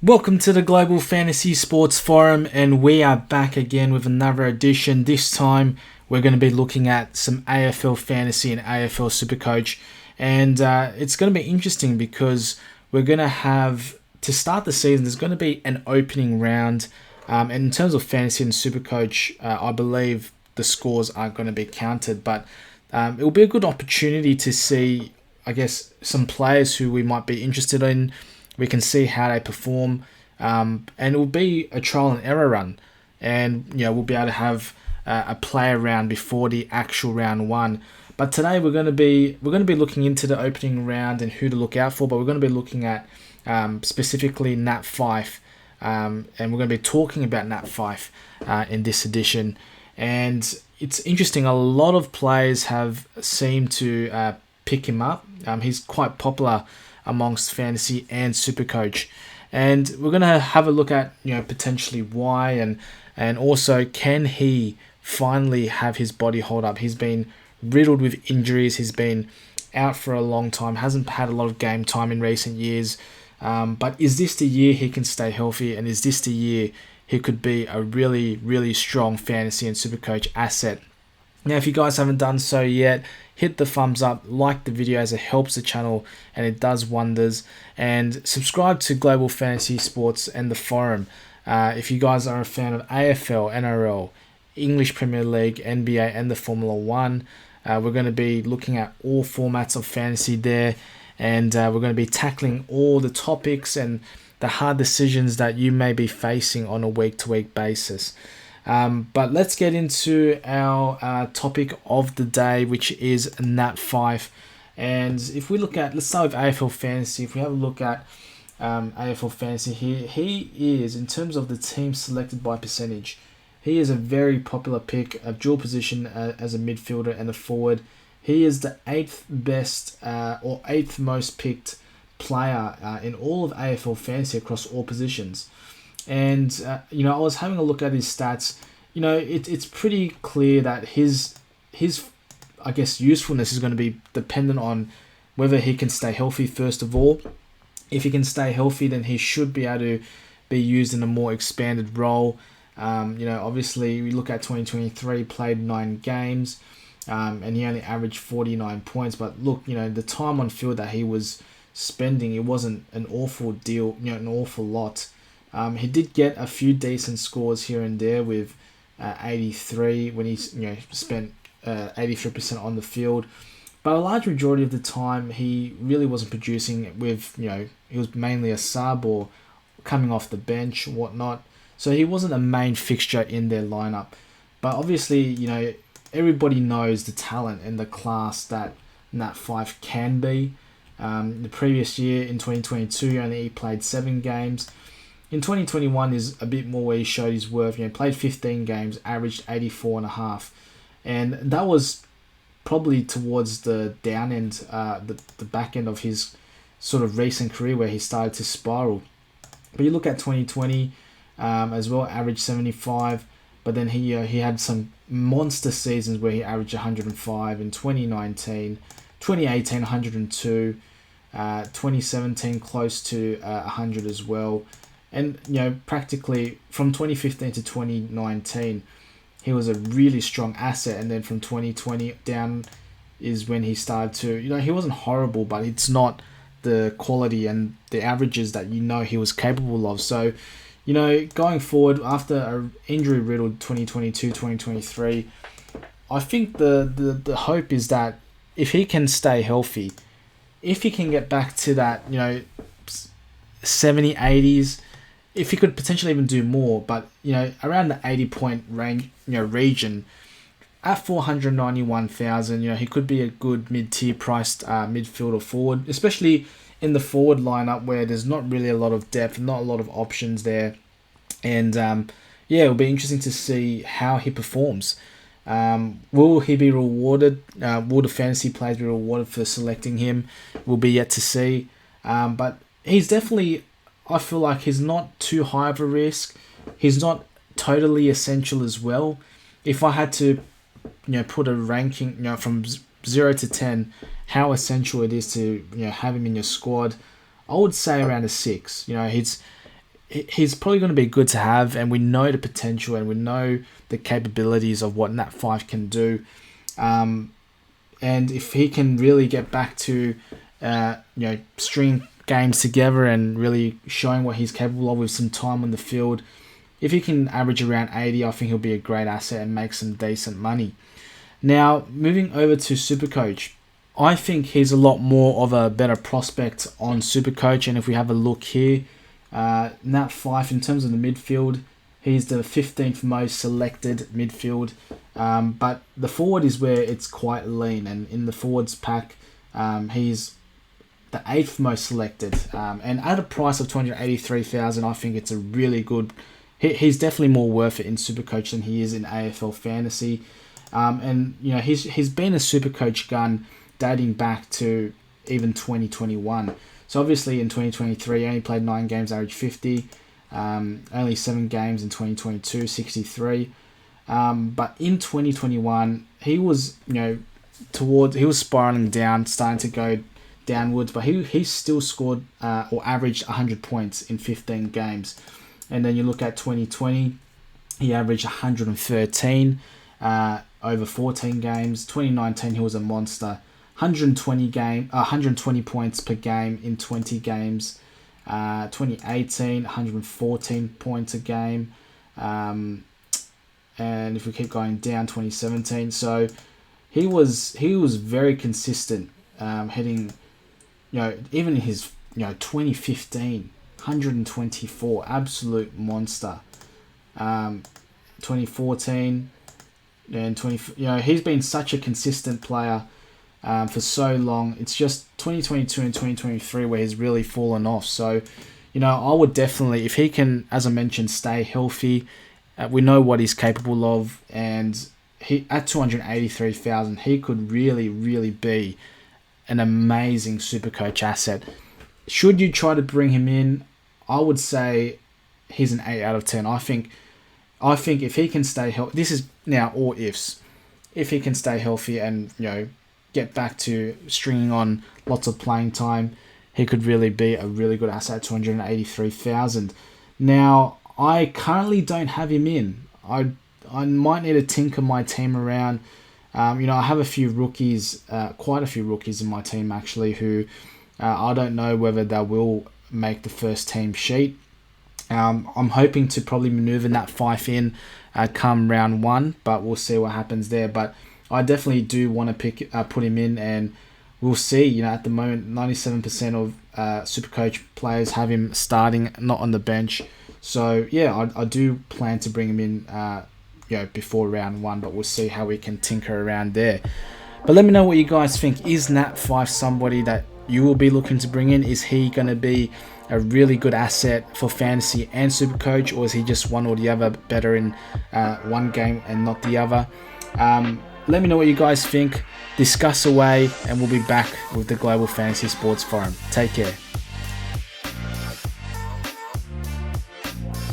Welcome to the Global Fantasy Sports Forum, and we are back again with another edition. This time we're going to be looking at some AFL Fantasy and AFL Supercoach, and it's going to be interesting because we're going to have, to start the season, there's going to be an opening round, and in terms of Fantasy and Supercoach, I believe the scores aren't going to be counted, but it will be a good opportunity to see, I guess, some players who we might be interested in. We can see how they perform, and it will be a trial and error run, and we'll be able to have a play around before the actual round one. But today we're going to be looking into the opening round and who to look out for. But we're going to be looking at specifically Nat Fyfe, and we're going to be talking about Nat Fyfe in this edition. And it's interesting. A lot of players have seemed to pick him up. He's quite popular amongst Fantasy and Supercoach, and we're going to have a look at potentially why, and also can he finally have his body hold up. He's been riddled with injuries, he's been out for a long time, hasn't had a lot of game time in recent years, but is this the year he can stay healthy, and is this the year he could be a really strong Fantasy and Supercoach asset? Now, if you guys haven't done so yet, hit the thumbs up, like the video as it helps the channel and it does wonders, and subscribe to Global Fantasy Sports and the forum. If you guys are a fan of AFL, NRL, English Premier League, NBA and the Formula 1, we're going to be looking at all formats of fantasy there, and we're going to be tackling all the topics and the hard decisions that you may be facing on a week-to-week basis. But let's get into our topic of the day, which is Nat Fyfe. And if we look at, let's start with AFL Fantasy. If we have a look at AFL Fantasy here, he is, in terms of the team selected by percentage, he is a very popular pick, a dual position as a midfielder and a forward. He is the 8th best or 8th most picked player in all of AFL Fantasy across all positions. And, I was having a look at his stats. It's pretty clear that his I guess, usefulness is going to be dependent on whether he can stay healthy, first of all. If he can stay healthy, then he should be able to be used in a more expanded role. Obviously, we look at 2023, played 9 games, and he only averaged 49 points. But look, the time on field that he was spending, it wasn't an awful deal, an awful lot. He did get a few decent scores here and there with 83 when he spent 83% on the field, but a large majority of the time he really wasn't producing. With he was mainly a sub or coming off the bench, whatnot. So he wasn't a main fixture in their lineup. But obviously, everybody knows the talent and the class that Nat Fyfe can be. The previous year in 2022, he played 7 games. In 2021 is a bit more where he showed his worth. Played 15 games, averaged 84.5, and that was probably towards the down end, the back end of his sort of recent career where he started to spiral. But you look at 2020 as well, averaged 75, but then he had some monster seasons where he averaged 105 in 2019, 2018 102, 2017 close to 100 as well. And, practically from 2015 to 2019, he was a really strong asset. And then from 2020 down is when he started to, he wasn't horrible, but it's not the quality and the averages that he was capable of. So, going forward after an injury-riddled 2022, 2023, I think the hope is that if he can stay healthy, if he can get back to that, 70, 80s, if he could potentially even do more, but around the 80-point range, region, at 491,000, he could be a good mid-tier priced midfielder forward, especially in the forward lineup where there's not really a lot of depth, not a lot of options there, and it'll be interesting to see how he performs. Will he be rewarded? Will the fantasy players be rewarded for selecting him? Will be yet to see. But he's definitely, I feel like he's not too high of a risk. He's not totally essential as well. If I had to, put a ranking, from 0 to 10, how essential it is to, have him in your squad, I would say around a 6. he's probably going to be good to have, and we know the potential and we know the capabilities of what Nat Fyfe can do. And if he can really get back to, string games together and really showing what he's capable of with some time on the field, if he can average around 80, I think he'll be a great asset and make some decent money. Now, moving over to Supercoach, I think he's a lot more of a better prospect on Supercoach. And if we have a look here, Nat Fyfe, in terms of the midfield, he's the 15th most selected midfield. But the forward is where it's quite lean. And in the forwards pack, he's the 8th most selected. And at a price of $283,000, I think it's a really good... He's definitely more worth it in Supercoach than he is in AFL Fantasy. And he's been a Supercoach gun dating back to even 2021. So obviously in 2023, he only played 9 games, average 50. Only 7 games in 2022, 63. But in 2021, he was he was spiraling down, starting to go downwards. But he still scored or averaged 100 points in 15 games. And then you look at 2020, he averaged 113 over 14 games. 2019, he was a monster. 120 points per game in 20 games. 2018, 114 points a game. And if we keep going down, 2017. So he was very consistent, heading, even in his 2015, 124, absolute monster. 2014 and 20, he's been such a consistent player for so long. It's just 2022 and 2023 where he's really fallen off. So, I would definitely, if he can, as I mentioned, stay healthy, we know what he's capable of, and he at $283,000, he could really, really be an amazing Supercoach asset. Should you try to bring him in, I would say he's an 8 out of 10. I think if he can stay healthy, this is now all ifs. If he can stay healthy and get back to stringing on lots of playing time, he could really be a really good asset at $283,000. Now, I currently don't have him in. I might need to tinker my team around. I have a few rookies, quite a few rookies in my team actually, who I don't know whether they will make the first team sheet. I'm hoping to probably maneuver Nat Fyfe in come round 1, but we'll see what happens there. But I definitely do want to put him in, and we'll see. At the moment, 97% of Supercoach players have him starting, not on the bench. So yeah, I do plan to bring him in, before round 1, but we'll see how we can tinker around there. But let me know what you guys think. Is Nat Fyfe somebody that you will be looking to bring in? Is he going to be a really good asset for fantasy and Supercoach, or is he just one or the other, better in one game and not the other? Let me know what you guys think. Discuss away, and we'll be back with the Global Fantasy Sports Forum. Take care.